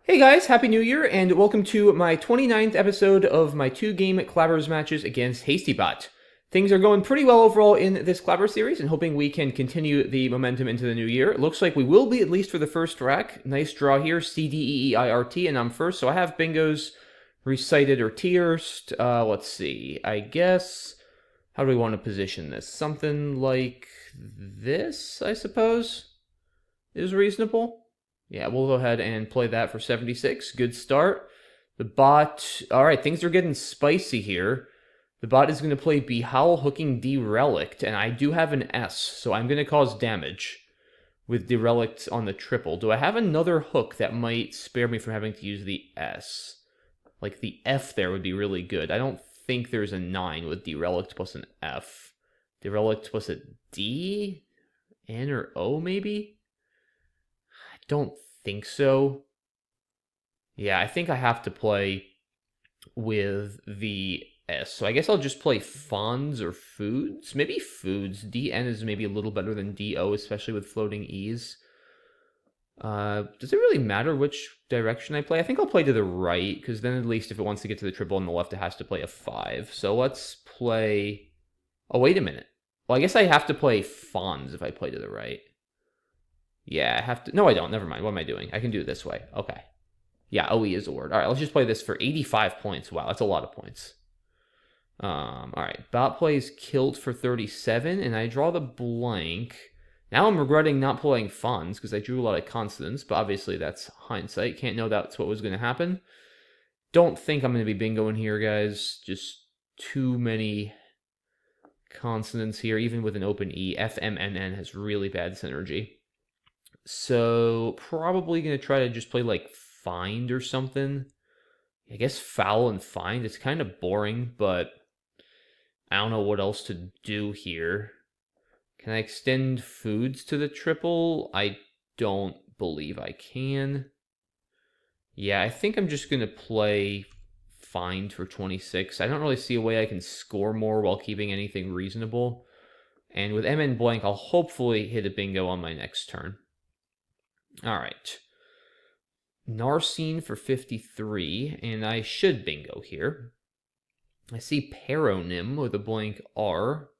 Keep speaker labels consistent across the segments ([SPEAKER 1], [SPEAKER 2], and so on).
[SPEAKER 1] Hey guys, Happy New Year, and welcome to my 29th episode of my two-game Clabbers matches against HastyBot. Things are going pretty well overall in this Clabber series, and hoping we can continue the momentum into the new year. It looks like we will be, at least for the first rack. Nice draw here, C-D-E-E-I-R-T, and I'm first, so I have bingos recited or tiersed. Let's see, I guess, how do we want to position this? Something like this, I suppose, is reasonable. Yeah, we'll go ahead and play that for 76. Good start. The bot... Alright, things are getting spicy here. The bot is going to play Behowl hooking Derelict, and I do have an S, so I'm going to cause damage with Derelict on the triple. Do I have another hook that might spare me from having to use the S? Like, the F there would be really good. I don't think there's a 9 with Derelict plus an F. Derelict plus a D? N or O, maybe? Don't think so. Yeah, I think I have to play with the S. So I guess I'll just play Fonds or Foods. Maybe Foods. DN is maybe a little better than DO, especially with floating E's. Does it really matter which direction I play? I think I'll play to the right, because then at least if it wants to get to the triple on the left, it has to play a 5. So let's play... Oh, wait a minute. Well, I guess I have to play Fonds if I play to the right. Yeah, I have to... No, I don't. Never mind. What am I doing? I can do it this way. Okay. Yeah, OE is a word. All right, let's just play this for 85 points. Wow, that's a lot of points. All right, bot plays Kilt for 37, and I draw the blank. Now I'm regretting not playing Fonz, because I drew a lot of consonants, but obviously that's hindsight. Can't know that's what was going to happen. Don't think I'm going to be bingoing here, guys. Just too many consonants here, even with an open E. FMNN has really bad synergy. So, probably going to try to just play, like, Find or something. I guess Foul and Find. It's kind of boring, but I don't know what else to do here. Can I extend Foods to the triple? I don't believe I can. Yeah, I think I'm just going to play Find for 26. I don't really see a way I can score more while keeping anything reasonable. And with MN blank, I'll hopefully hit a bingo on my next turn. All right. Narcine for 53, and I should bingo here. I see Paronym with a blank R.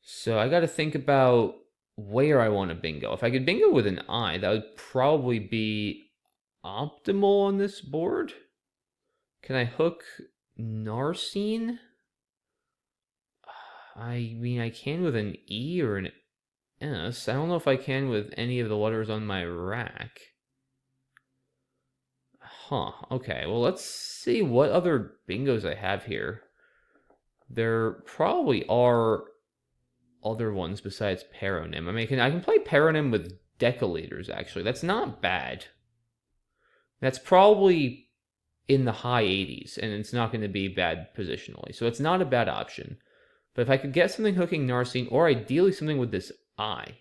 [SPEAKER 1] So I got to think about where I want to bingo. If I could bingo with an I, that would probably be optimal on this board. Can I hook Narcine? I mean, I can with an E or an S. I don't know if I can with any of the letters on my rack. Huh, okay. Well, let's see what other bingos I have here. There probably are other ones besides Paronym. I mean, I can play Paronym with deciliters, actually. That's not bad. That's probably in the high 80s, and it's not going to be bad positionally. So it's not a bad option. But if I could get something hooking Narcine, or ideally something with this I.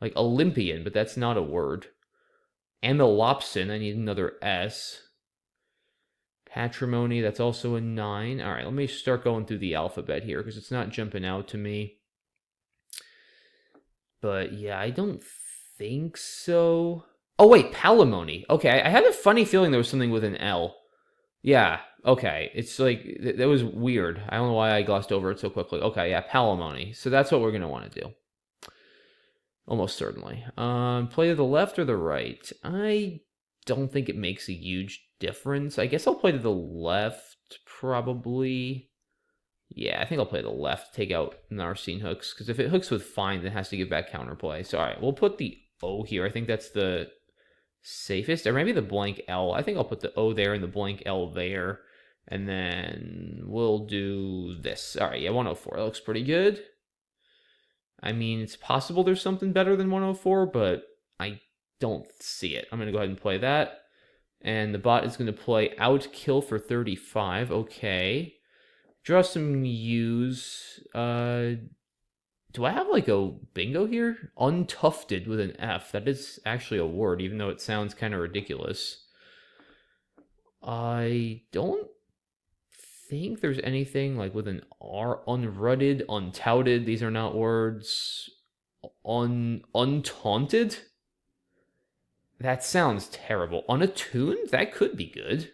[SPEAKER 1] Like Olympian, but that's not a word. Amylopsin, I need another S. Patrimony, that's also a 9. All right, let me start going through the alphabet here, because it's not jumping out to me. But yeah, I don't think so. Oh, wait, Palimony. Okay, I had a funny feeling there was something with an L. Yeah, okay. It's like, that was weird. I don't know why I glossed over it so quickly. Okay, yeah, Palimony. So that's what we're going to want to do. Almost certainly. Play to the left or the right? I don't think it makes a huge difference. I guess I'll play to the left, probably. Yeah, I think I'll play to the left, take out Narcine hooks, because if it hooks with Find, then it has to give back counterplay. So, all right, we'll put the O here. I think that's the safest. Or maybe the blank L. I think I'll put the O there and the blank L there. And then we'll do this. All right, yeah, 104. That looks pretty good. I mean, it's possible there's something better than 104, but I don't see it. I'm going to go ahead and play that. And the bot is going to play Outkill for 35. Okay. Draw some U's. Do I have like a bingo here? Untufted with an F. That is actually a word, even though it sounds kind of ridiculous. I don't think there's anything like with an R. Unrutted, untouted. These are not words. Untaunted? That sounds terrible. Unattuned? That could be good.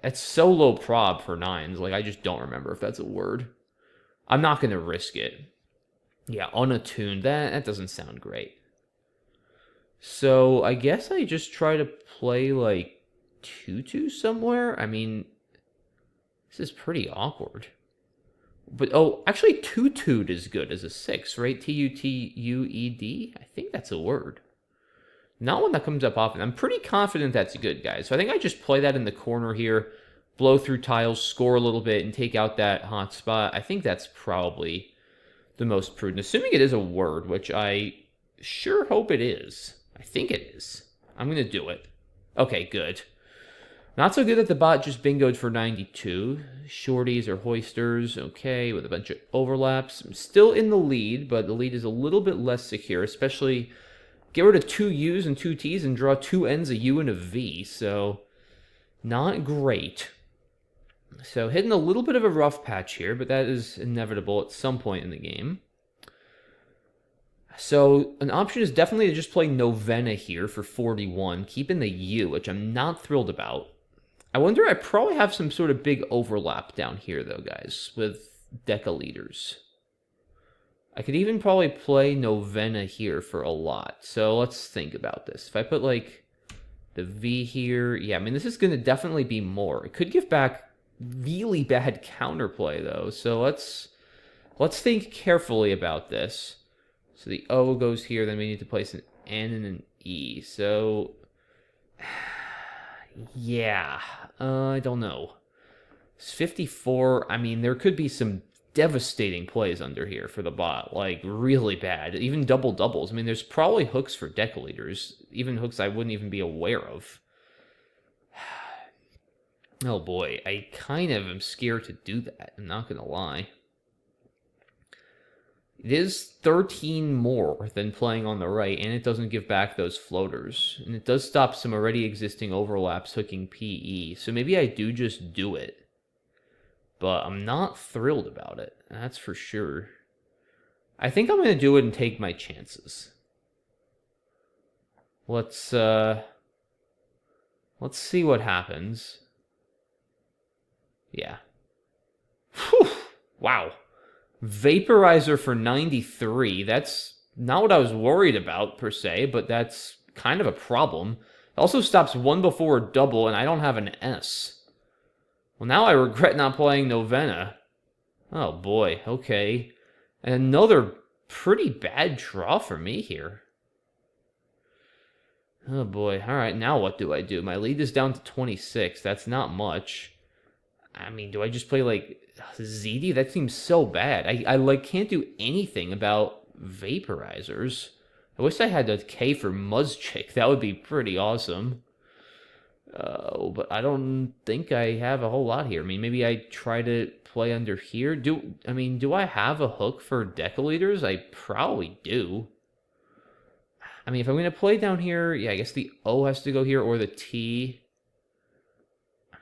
[SPEAKER 1] It's so low prob for 9s. Like, I just don't remember if that's a word. I'm not going to risk it. Yeah, unattuned. That doesn't sound great. So, I guess I just try to play, like, tutu somewhere? I mean, this is pretty awkward. But, oh, actually, tutued is good as a 6, right? Tutued? I think that's a word. Not one that comes up often. I'm pretty confident that's good, guys. So I think I just play that in the corner here, blow through tiles, score a little bit, and take out that hot spot. I think that's probably the most prudent, assuming it is a word, which I sure hope it is. I think it is. I'm going to do it. Okay, good. Not so good that the bot just bingoed for 92. Shorties or hoisters, okay, with a bunch of overlaps. I'm still in the lead, but the lead is a little bit less secure, especially get rid of 2 U's and 2 T's and draw 2 N's, a U, and a V, so not great. So hitting a little bit of a rough patch here, but that is inevitable at some point in the game. So an option is definitely to just play Novena here for 41, keeping the U, which I'm not thrilled about. I wonder, I probably have some sort of big overlap down here, though, guys, with decaliters. I could even probably play Novena here for a lot. So let's think about this. If I put, like, the V here... Yeah, I mean, this is going to definitely be more. It could give back really bad counterplay, though. So let's think carefully about this. So the O goes here. Then we need to place an N and an E. So... yeah. I don't know. It's 54. I mean, there could be some devastating plays under here for the bot, like really bad, even double doubles. I mean, there's probably hooks for decaliters, even hooks I wouldn't even be aware of. Oh boy, I kind of am scared to do that, I'm not gonna lie. It is 13 more than playing on the right, and it doesn't give back those floaters, and it does stop some already existing overlaps hooking PE, so maybe I do just do it. But I'm not thrilled about it, that's for sure. I think I'm going to do it and take my chances. Let's see what happens. Yeah. Whew. Wow. Vaporizer for 93. That's not what I was worried about, per se, but that's kind of a problem. It also stops one before a double, and I don't have an S. Well, now I regret not playing Novena. Oh, boy. Okay. And another pretty bad draw for me here. Oh, boy. All right, now what do I do? My lead is down to 26. That's not much. I mean, do I just play, like, ZD? That seems so bad. I like, can't do anything about vaporizers. I wish I had a K for Muzzchick. That would be pretty awesome. But I don't think I have a whole lot here. I mean, maybe I try to play under here. Do I have a hook for decaliters? I probably do. I mean, if I'm going to play down here, yeah, I guess the O has to go here, or the T.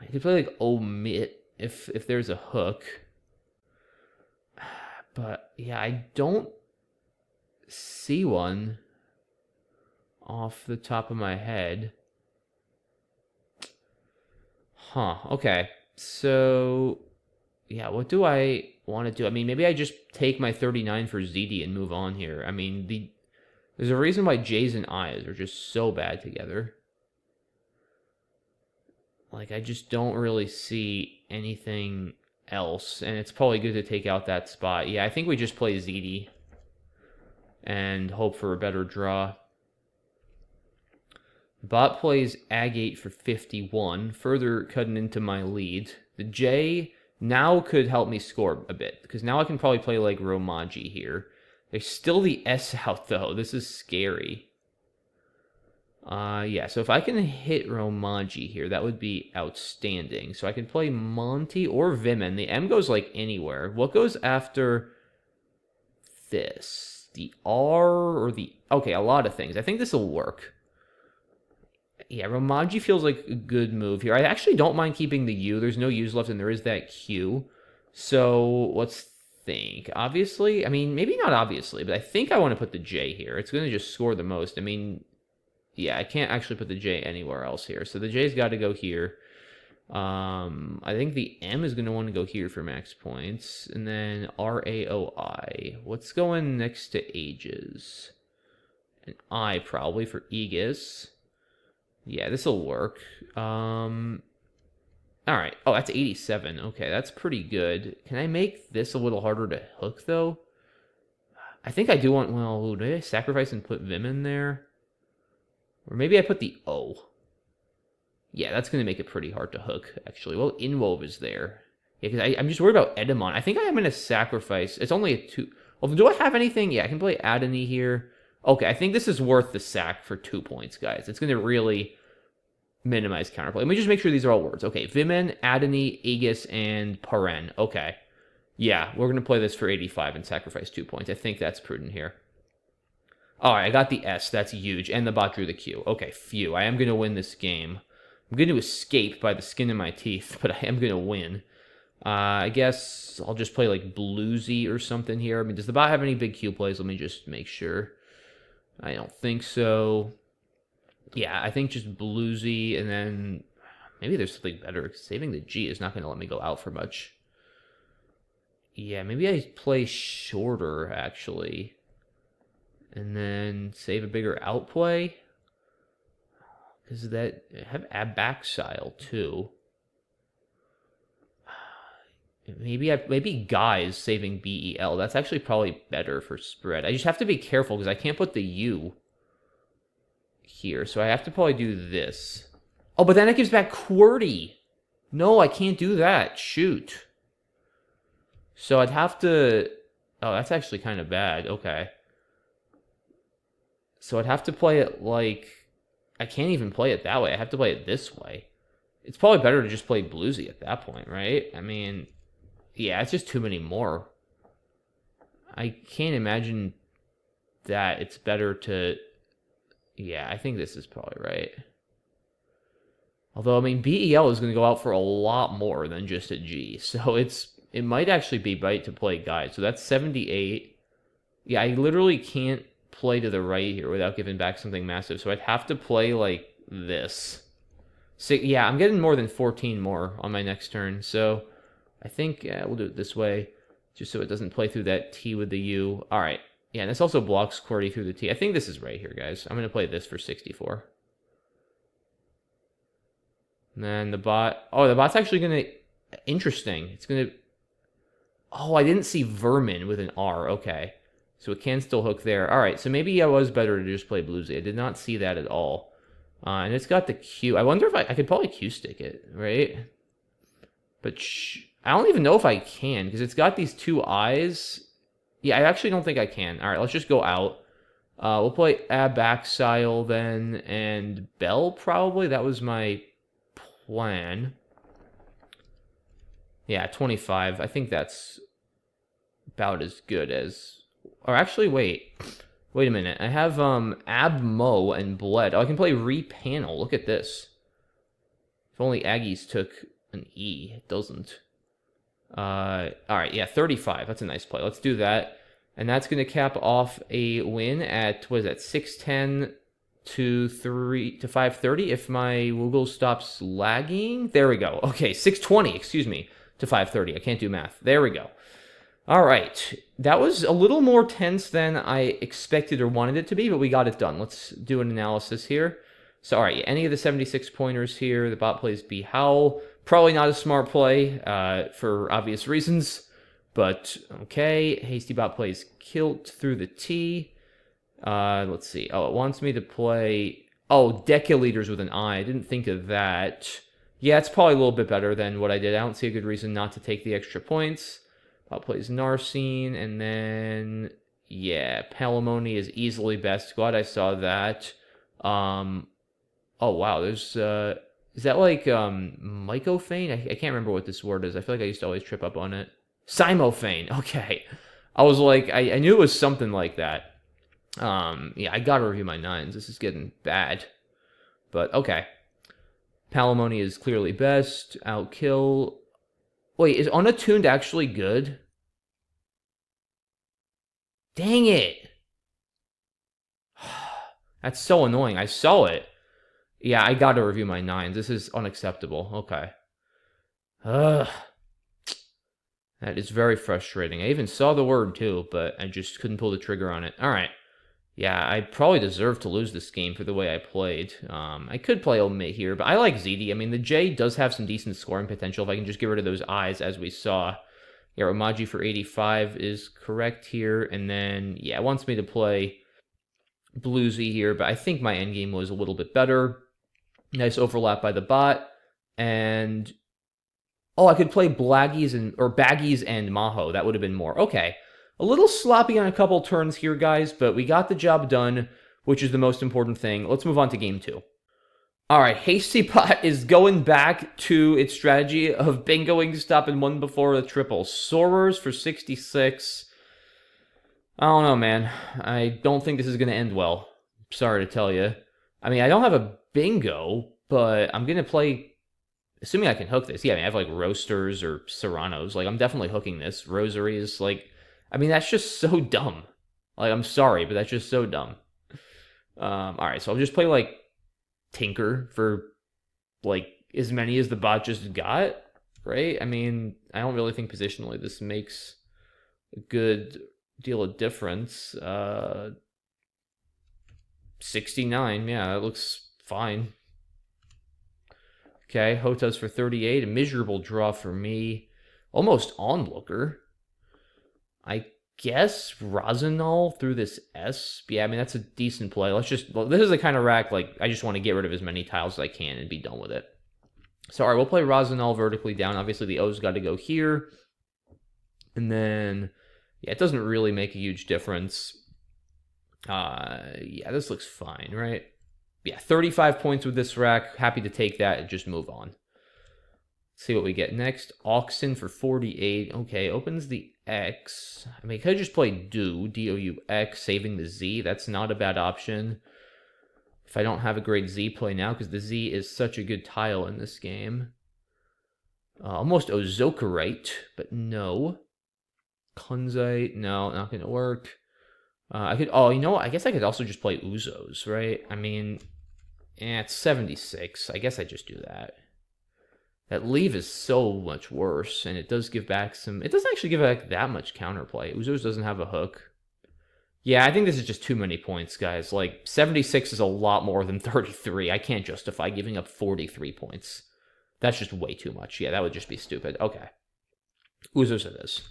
[SPEAKER 1] I could play, like, omit if there's a hook. But, yeah, I don't see one off the top of my head. Huh, okay. So, yeah, what do I want to do? I mean, maybe I just take my 39 for ZD and move on here. I mean, there's a reason why J's and I's are just so bad together. Like, I just don't really see anything else, and it's probably good to take out that spot. Yeah, I think we just play ZD and hope for a better draw. Bot plays Ag8 for 51, further cutting into my lead. The J now could help me score a bit, because now I can probably play like Romaji here. There's still the S out, though. This is scary. Yeah, so if I can hit Romaji here, that would be outstanding. So I can play Monty or Vimen. The M goes, like, anywhere. What goes after this? The R or the... Okay, a lot of things. I think this will work. Yeah, Romaji feels like a good move here. I actually don't mind keeping the U. There's no U's left, and there is that Q. So let's think. Obviously, I mean, maybe not obviously, but I think I want to put the J here. It's going to just score the most. I mean, Yeah, I can't actually put the J anywhere else here. So the J's got to go here. I think the M is going to want to go here for max points. And then RAOI. What's going next to ages? An I probably for Aegis. Yeah, this will work. All right. Oh, that's 87. Okay, that's pretty good. Can I make this a little harder to hook, though? I think I do want... Well, did I sacrifice and put Vim in there? Or maybe I put the O. Yeah, that's going to make it pretty hard to hook, actually. Well, Inwove is there. Yeah, because I'm just worried about Edamon. I think I am going to sacrifice... It's only a 2... Well, do I have anything? Yeah, I can play Adony here. Okay, I think this is worth the sack for 2 points, guys. It's going to really... minimize counterplay. Let me just make sure these are all words. Okay, Vimen, Adony, Aegis, and Paren. Okay. Yeah, we're going to play this for 85 and sacrifice 2 points. I think that's prudent here. All right, I got the S. That's huge. And the bot drew the Q. Okay, phew. I am going to win this game. I'm going to escape by the skin of my teeth, but I am going to win. I guess I'll just play like Bluesy or something here. I mean, does the bot have any big Q plays? Let me just make sure. I don't think so. Yeah, I think just Bluesy, and then maybe there's something better. Saving the G is not going to let me go out for much. Yeah, maybe I play shorter, actually. And then save a bigger outplay. Because that... I have Abaxile, too. Maybe Guys saving BEL. That's actually probably better for spread. I just have to be careful, because I can't put the U here, so I have to probably do this. Oh, but then it gives back QWERTY. No, I can't do that. Shoot. So I'd have to... Oh, that's actually kind of bad. Okay. So I'd have to play it like... I can't even play it that way. I have to play it this way. It's probably better to just play Bluesy at that point, right? I mean, yeah, it's just too many more. I can't imagine that it's better to... Yeah, I think this is probably right. Although, I mean, BEL is going to go out for a lot more than just a G. So it might actually be right to play Guide. So that's 78. Yeah, I literally can't play to the right here without giving back something massive. So I'd have to play like this. So, yeah, I'm getting more than 14 more on my next turn. So I think we'll do it this way, just so it doesn't play through that T with the U. All right. Yeah, and this also blocks QWERTY through the T. I think this is right here, guys. I'm going to play this for 64. And then the bot... Oh, the bot's actually going to... Interesting. It's going to... Oh, I didn't see Vermin with an R. Okay. So it can still hook there. All right, so maybe I was better to just play Bluesy. I did not see that at all. And it's got the Q. I wonder if I could probably Q-stick it, right? But I don't even know if I can, because it's got these two eyes... Yeah, I actually don't think I can. All right, let's just go out. We'll play Abaxile then, and Bell probably. That was my plan. Yeah, 25. I think that's about as good as... Or actually, wait a minute. I have Abmo and Bled. Oh, I can play Repanel. Look at this. If only Aggies took an E. It doesn't. All right, yeah, 35. That's a nice play. Let's do that. And that's going to cap off a win at, what is that, 610 to 530 if my Woogle stops lagging. There we go. Okay, 620, excuse me, to 530. I can't do math. There we go. All right. That was a little more tense than I expected or wanted it to be, but we got it done. Let's do an analysis here. So, all right, any of the 76 pointers here, the bot plays B Howl. Probably not a smart play for obvious reasons, but okay. HastyBot plays Kilt through the T. Let's see. Oh, it wants me to play... Oh, Decaleaders with an I. I didn't think of that. Yeah, it's probably a little bit better than what I did. I don't see a good reason not to take the extra points. Bot plays Narcine, and then... Yeah, Palimony is easily best. Glad I saw that. Oh, wow, there's... Is that like Mycophane? I can't remember what this word is. I feel like I used to always trip up on it. Cymophane. Okay. I was like, I knew it was something like that. Yeah, I gotta review my nines. This is getting bad. But, okay. Palimony is clearly best. Outkill. Wait, is Unattuned actually good? Dang it. That's so annoying. I saw it. Yeah, I gotta review my 9s. This is unacceptable. Okay. Ugh. That is very frustrating. I even saw the word too, but I just couldn't pull the trigger on it. All right. Yeah, I probably deserve to lose this game for the way I played. I could play omit here, but I like ZD. I mean, the J does have some decent scoring potential if I can just get rid of those I's, as we saw. Yeah, Romaji for 85 is correct here. And then, yeah, it wants me to play Bluesy here, but I think my endgame was a little bit better. Nice overlap by the bot. And, oh, I could play Baggies and Maho. That would have been more. Okay. A little sloppy on a couple turns here, guys, but we got the job done, which is the most important thing. Let's move on to game 2. All right, HastyBot is going back to its strategy of bingoing, stopping one before the triple. Sorers for 66. I don't know, man. I don't think this is going to end well. Sorry to tell you. I mean, I don't have a bingo, but I'm going to play... Assuming I can hook this. Yeah, I mean, I have, like, Roasters or Serranos. Like, I'm definitely hooking this. Rosaries, like... I mean, that's just so dumb. Like, I'm sorry, but that's just so dumb. All right, so I'll just play, like, Tinker for, like, as many as the bot just got, right? I mean, I don't really think positionally this makes a good deal of difference. 69, yeah, that looks fine. Okay, Hotas for 38, a miserable draw for me. Almost onlooker. I guess Razanol through this S. Yeah, I mean, that's a decent play. This is the kind of rack, like, I just want to get rid of as many tiles as I can and be done with it. So, all right, we'll play Razanol vertically down. Obviously, the O's got to go here. And then, yeah, it doesn't really make a huge difference. Yeah, this looks fine, right? Yeah, 35 points with this rack. Happy to take that and just move on. See what we get next. Oxen for 48. Okay, opens the X. I mean, I could just play D-O-U-X, saving the Z. That's not a bad option. If I don't have a great Z play now, because the Z is such a good tile in this game. Almost Ozokerite, but no. Kunzite, no, not going to work. Oh, you know what? I guess I could also just play Uzos, right? I mean, it's 76. I guess I just do that. That leave is so much worse, and it does give back some... It doesn't actually give back that much counterplay. Uzos doesn't have a hook. Yeah, I think this is just too many points, guys. Like, 76 is a lot more than 33. I can't justify giving up 43 points. That's just way too much. Yeah, that would just be stupid. Okay. Uzos it is.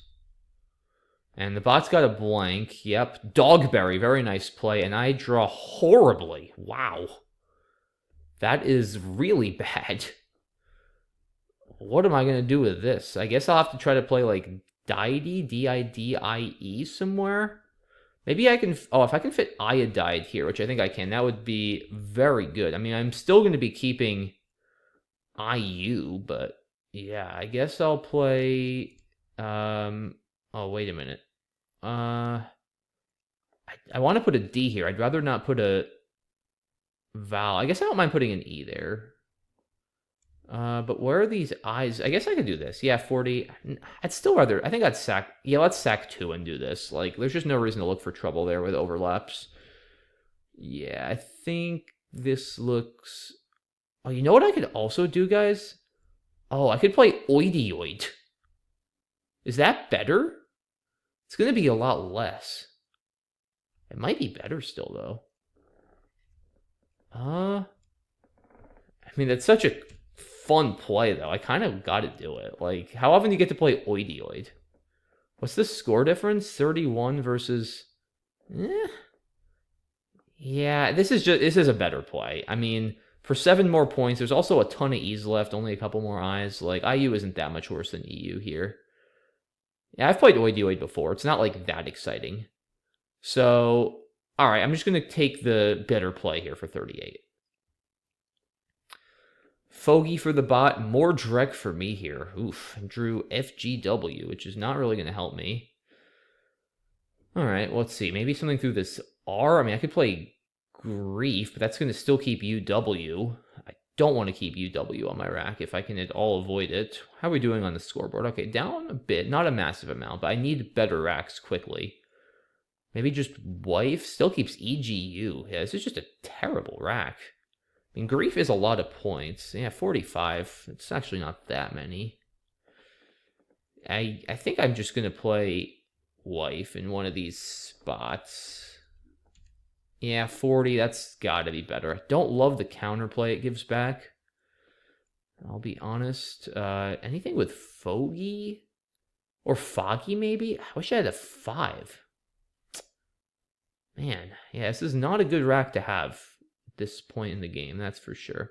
[SPEAKER 1] And the bot's got a blank. Yep. Dogberry, very nice play. And I draw horribly. Wow. That is really bad. What am I going to do with this? I guess I'll have to try to play, like, Didie, D-I-D-I-E somewhere. Maybe I can... Oh, if I can fit Iodide here, which I think I can, that would be very good. I mean, I'm still going to be keeping IU, but yeah, I guess I'll play... Oh, wait a minute. I want to put a D here. I'd rather not put a vowel. I guess I don't mind putting an E there. But where are these I's? I guess I could do this. Yeah, 40. I'd still rather... I think I'd sack... Yeah, let's sack 2 and do this. Like, there's just no reason to look for trouble there with overlaps. Yeah, I think this looks... Oh, you know what I could also do, guys? Oh, I could play Oidioid. Is that better? It's going to be a lot less. It might be better still, though. I mean, that's such a fun play, though. I kind of got to do it. Like, how often do you get to play Oidioid? What's the score difference? 31 versus... Yeah, this is a better play. I mean, for 7 more points, there's also a ton of E's left, only a couple more I's. Like, IU isn't that much worse than EU here. Yeah, I've played Oidioid before. It's not, like, that exciting. So, alright, I'm just going to take the better play here for 38. Fogey for the bot, more Drek for me here. Oof, I drew FGW, which is not really going to help me. Alright, let's see. Maybe something through this R. I mean, I could play Grief, but that's going to still keep UW. I don't want to keep UW on my rack if I can at all avoid it. How are we doing on the scoreboard? Okay, down a bit. Not a massive amount, but I need better racks quickly. Maybe just wife still keeps EGU. Yeah, this is just a terrible rack. I mean, grief is a lot of points. Yeah, 45. It's actually not that many. I think I'm just going to play wife in one of these spots. Yeah, 40. That's got to be better. I don't love the counterplay it gives back. I'll be honest. Anything with fogey? Or foggy, maybe? I wish I had a 5. Man, yeah, this is not a good rack to have at this point in the game, that's for sure.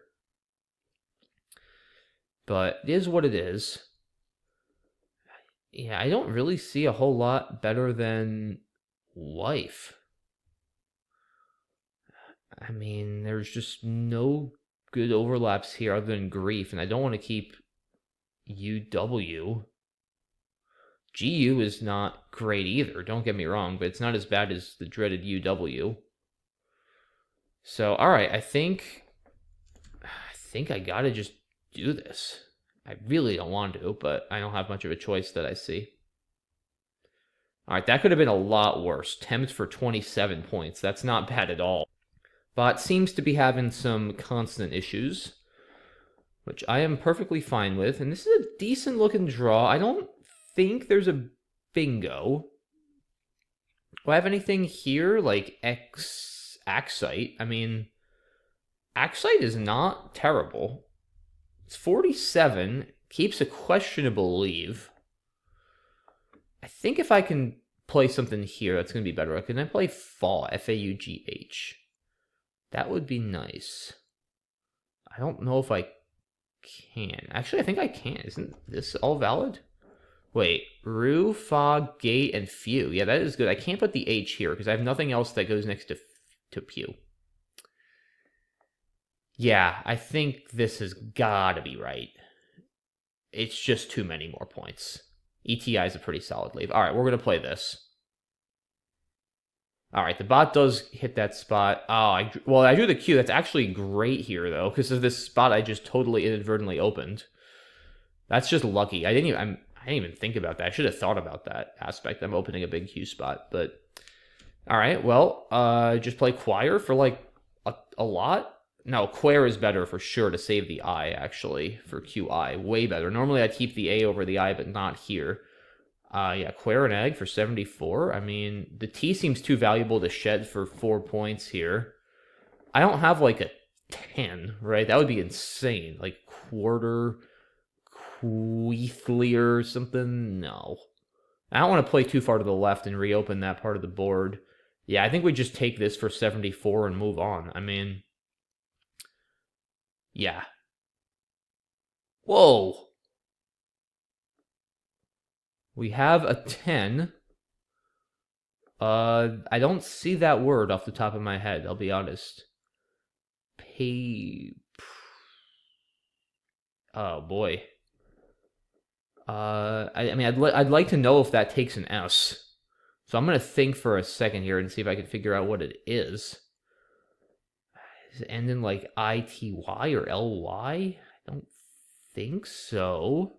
[SPEAKER 1] But it is what it is. Yeah, I don't really see a whole lot better than wife. I mean, there's just no good overlaps here other than grief, and I don't want to keep UW. GU is not great either, don't get me wrong, but it's not as bad as the dreaded UW. So, alright, I think I gotta just do this. I really don't want to, but I don't have much of a choice that I see. Alright, that could have been a lot worse. Tempt for 27 points. That's not bad at all. Bot seems to be having some constant issues, which I am perfectly fine with. And this is a decent looking draw. I don't think there's a bingo. Do I have anything here like Axite? I mean, Axite is not terrible. It's 47, keeps a questionable leave. I think if I can play something here, that's going to be better. Can I play Fall, F-A-U-G-H? That would be nice. I don't know if I can. Actually, I think I can. Isn't this all valid? Wait, Rue, Fog, Gate, and Few. Yeah, that is good. I can't put the H here because I have nothing else that goes next to Pew. Yeah, I think this has got to be right. It's just too many more points. ETI is a pretty solid leave. All right, we're going to play this. All right, the bot does hit that spot. Oh, well, I drew the Q. That's actually great here, though, because of this spot I just totally inadvertently opened. That's just lucky. I didn't even think about that. I should have thought about that aspect. I'm opening a big Q spot, but all right. Well, just play Choir for like a lot. No, Quare is better for sure to save the I, actually, for QI. Way better. Normally I'd keep the A over the I, but not here. Yeah, Quare and Egg for 74. I mean, the T seems too valuable to shed for 4 points here. I don't have like a 10, right? That would be insane. Like Quarter, Queethly or something. No. I don't want to play too far to the left and reopen that part of the board. Yeah, I think we just take this for 74 and move on. I mean, yeah. Whoa. We have a 10. I don't see that word off the top of my head, I'll be honest. Oh boy. I mean, I'd like to know if that takes an S. So I'm gonna think for a second here and see if I can figure out what it is. Does it end in like ITY or LY? I don't think so.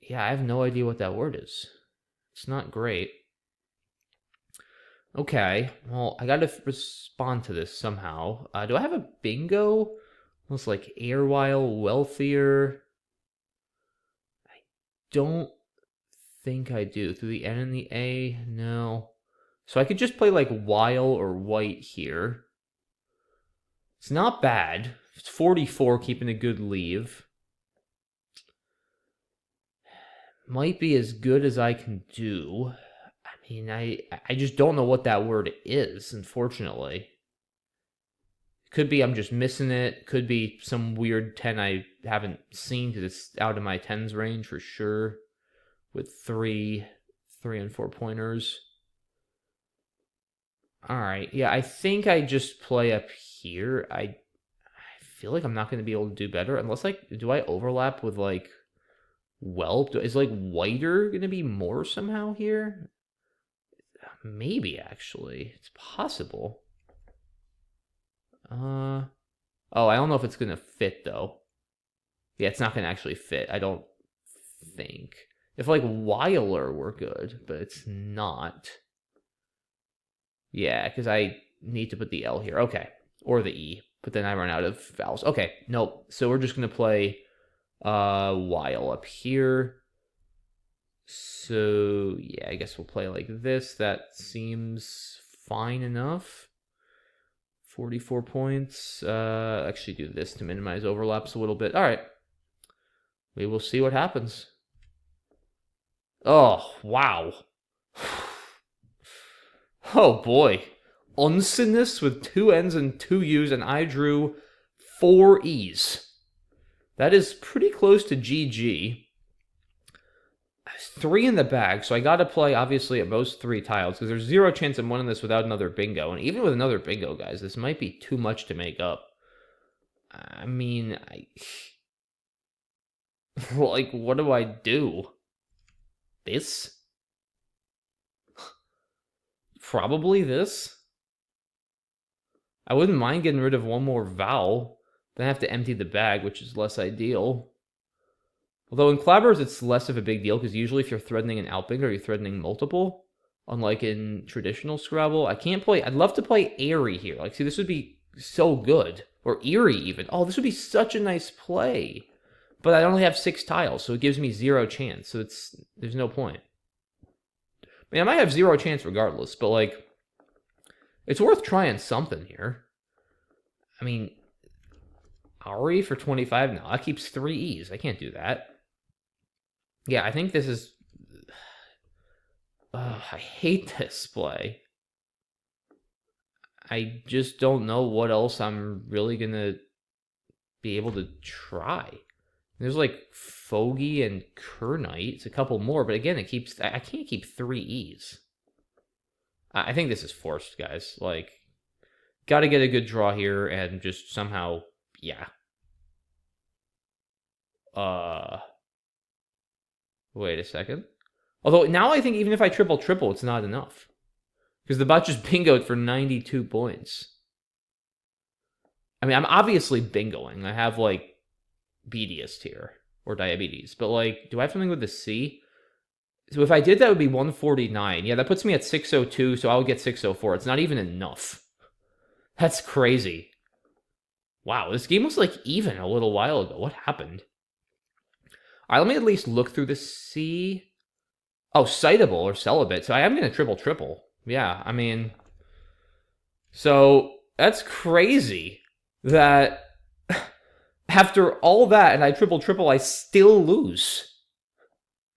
[SPEAKER 1] Yeah, I have no idea what that word is. It's not great. Okay, well, I gotta respond to this somehow. Do I have a bingo? Looks like erewhile, wealthier. I don't think I do. Through the N and the A? No. So I could just play like while or white here. It's not bad. It's 44, keeping a good leave. Might be as good as I can do. I mean, I just don't know what that word is, unfortunately. Could be I'm just missing it. Could be some weird 10 I haven't seen because it's out of my 10s range for sure. With 3 and 4 pointers. Alright, yeah, I think I just play up here. I feel like I'm not going to be able to do better unless, like, do I overlap with, like, Whelp? Is, like, whiter going to be more somehow here? Maybe, actually. It's possible. Oh, I don't know if it's going to fit, though. Yeah, it's not going to actually fit, I don't think. If, like, whiler were good, but it's not. Yeah, because I need to put the L here. Okay. Or the E. But then I run out of vowels. Okay, nope. So we're just going to play while up here. So, yeah, I guess we'll play like this. That seems fine enough. 44 points. Actually do this to minimize overlaps a little bit. All right. We will see what happens. Oh, wow. Oh, boy. Unsiness with 2 N's and 2 U's, and I drew 4 E's. That is pretty close to GG. 3 in the bag, so I got to play, obviously, at most 3 tiles, because there's 0 chance I'm winning this without another bingo. And even with another bingo, guys, this might be too much to make up. I mean, like, what do I do? This? Probably this? I wouldn't mind getting rid of one more vowel. Then I have to empty the bag, which is less ideal. Although in Clabbers, it's less of a big deal, because usually if you're threatening an outbingo, you're threatening multiple. Unlike in traditional Scrabble. I'd love to play airy here. Like, see, this would be so good. Or eerie, even. Oh, this would be such a nice play. But I only have 6 tiles, so it gives me 0 chance. So there's no point. I mean, I might have 0 chance regardless, but, like, it's worth trying something here. I mean, Ari for 25? No, that keeps 3 E's. I can't do that. Yeah, I think this is... I hate this play. I just don't know what else I'm really going to be able to try. There's like Fogey and Kernite. It's a couple more, but again, I can't keep 3 E's. I think this is forced, guys. Like, got to get a good draw here and just somehow, yeah. Wait a second. Although now I think even if I triple, it's not enough. Because the bot just bingoed for 92 points. I mean, I'm obviously bingoing. I have, like, Beediest here. Or diabetes. But, like, do I have something with the C? So if I did, that would be 149. Yeah, that puts me at 602, so I'll get 604. It's not even enough. That's crazy. Wow, this game was, like, even a little while ago. What happened? All right, let me at least look through the C. Oh, citable or celibate. So I am going to triple. Yeah, I mean... So, that's crazy that after all that and I triple, I still lose.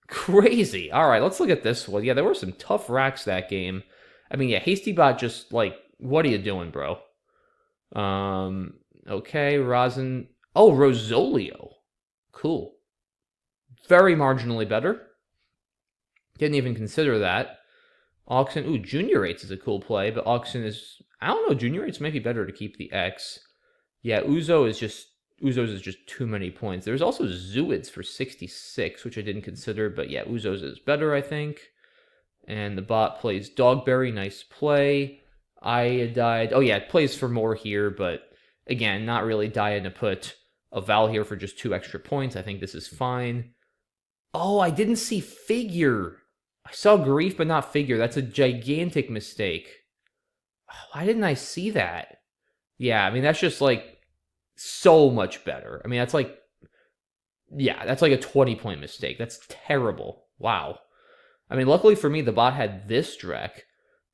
[SPEAKER 1] Crazy. All right, let's look at this one. Yeah, there were some tough racks that game. I mean, yeah, HastyBot just, like, what are you doing, bro? Okay, Rosin. Oh, Rosolio. Cool. Very marginally better. Didn't even consider that. Auction. Ooh, Junior Rates is a cool play, but Auction is... I don't know, Junior Rates might be better to keep the X. Yeah, Uzo's is just too many points. There's also Zuids for 66, which I didn't consider, but yeah, Uzo's is better, I think. And the bot plays Dogberry, nice play. Iodide. Oh yeah, it plays for more here, but again, not really dying to put a vowel here for just 2 extra points. I think this is fine. Oh, I didn't see figure. I saw grief, but not figure. That's a gigantic mistake. Why didn't I see that? Yeah, I mean, that's just, like, so much better. I mean, that's like... Yeah, that's like a 20-point mistake. That's terrible. Wow. I mean, luckily for me, the bot had this Drek.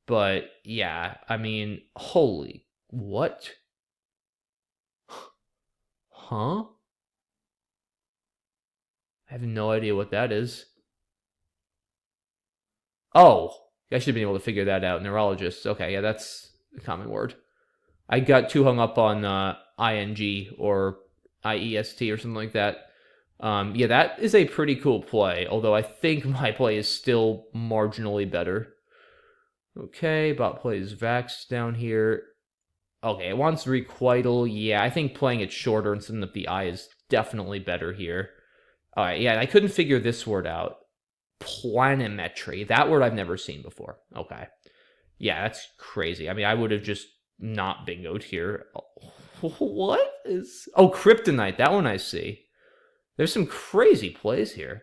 [SPEAKER 1] But, yeah, I mean, holy... What? Huh? I have no idea what that is. Oh, I should have been able to figure that out. Neurologist. Okay, yeah, that's a common word. I got too hung up on ing or iest or something like that. Yeah, that is a pretty cool play, although I think my play is still marginally better. Okay, bot plays Vax down here. Okay, it wants requital. Yeah, I think playing it shorter instead of the I is definitely better here. All right, yeah, I couldn't figure this word out. Planimetry. That word I've never seen before. Okay. Yeah, that's crazy. I mean, I would have just not bingoed here. What is... Oh, Kryptonite. That one I see. There's some crazy plays here.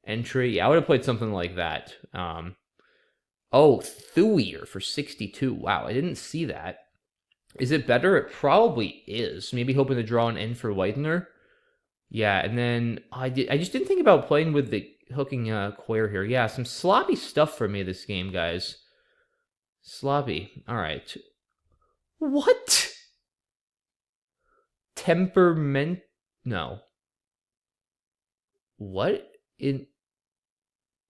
[SPEAKER 1] entry. Yeah, I would have played something like that. Oh, Thuier for 62. Wow, I didn't see that. Is it better? It probably is. Maybe hoping to draw an N for Whitener. Yeah, and then I just didn't think about playing with the hooking Queer here. Yeah, some sloppy stuff for me this game, guys. Sloppy. All right. What? Temperament? No. What? In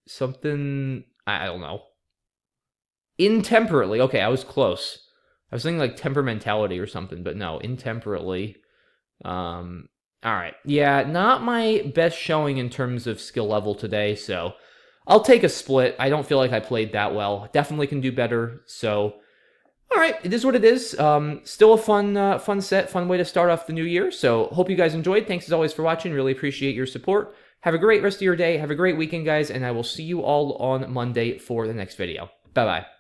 [SPEAKER 1] something? I don't know. Intemperately. Okay, I was close. I was thinking like temperamentality or something, but no, intemperately. All right. Yeah, not my best showing in terms of skill level today, so I'll take a split. I don't feel like I played that well. Definitely can do better, so all right, it is what it is. Still a fun set, fun way to start off the new year, so hope you guys enjoyed. Thanks as always for watching. Really appreciate your support. Have a great rest of your day. Have a great weekend, guys, and I will see you all on Monday for the next video. Bye-bye.